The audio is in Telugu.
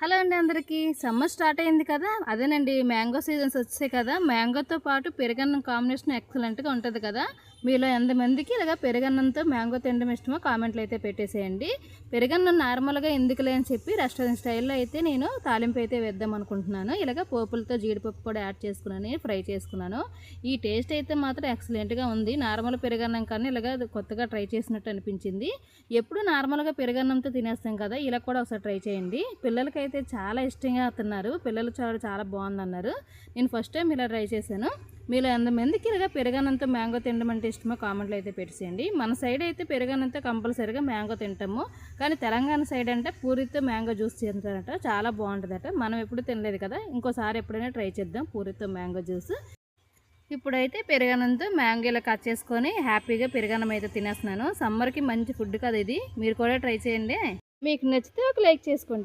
హలో అండి అందరికీ. సమ్మర్ స్టార్ట్ అయింది కదా, అదేనండి మ్యాంగో సీజన్స్ వచ్చాయి కదా. మ్యాంగోతో పాటు పెరుగన్నం కాంబినేషన్ ఎక్సలెంట్గా ఉంటుంది కదా. మీలో ఎంతమందికి ఇలాగ పెరుగన్నంతో మ్యాంగో తినడం ఇష్టమో కామెంట్లు అయితే పెట్టేసేయండి. పెరుగన్నం నార్మల్గా ఎందుకులే అని చెప్పి రెస్టారెంట్ స్టైల్లో అయితే నేను తాలింపు అయితే వేద్దాం అనుకుంటున్నాను. ఇలాగ పోపులతో జీడిపప్పు కూడా యాడ్ చేసుకున్నాను, ఫ్రై చేసుకున్నాను. ఈ టేస్ట్ అయితే మాత్రం ఎక్సలెంట్గా ఉంది. నార్మల్ పెరుగన్నం కన్నా ఇలాగ కొత్తగా ట్రై చేసినట్టు అనిపించింది. ఎప్పుడు నార్మల్గా పెరుగన్నంతో తినేస్తాం కదా, ఇలా కూడా ఒకసారి ట్రై చేయండి. పిల్లలకైతే చాలా ఇష్టంగా తిన్నారు. పిల్లలు చాలా బాగుందన్నారు. నేను ఫస్ట్ టైం ఇలా ట్రై చేశాను. మీలో ఎంతమందికి ఇలాగా పెరుగన్నంతో మ్యాంగో తినడం అంటే ఇష్టమో కామెంట్లు అయితే పెట్టేసేయండి. మన సైడ్ అయితే పెరుగన్నంతో కంపల్సరీగా మ్యాంగో తింటాము, కానీ తెలంగాణ సైడ్ అంటే పూరితో మ్యాంగో జ్యూస్ తింటారట, చాలా బాగుంటుందట. మనం ఎప్పుడు తినలేదు కదా, ఇంకోసారి ఎప్పుడైనా ట్రై చేద్దాం పూరితో మ్యాంగో జ్యూస్. ఇప్పుడైతే పెరుగన్నంతో మ్యాంగో ఇలా కట్ చేసుకొని హ్యాపీగా పెరుగన్నం అయితే తినేస్తున్నాను. సమ్మర్కి మంచి ఫుడ్ కదా ఇది, మీరు కూడా ట్రై చేయండి. మీకు నచ్చితే ఒక లైక్ చేసుకోండి.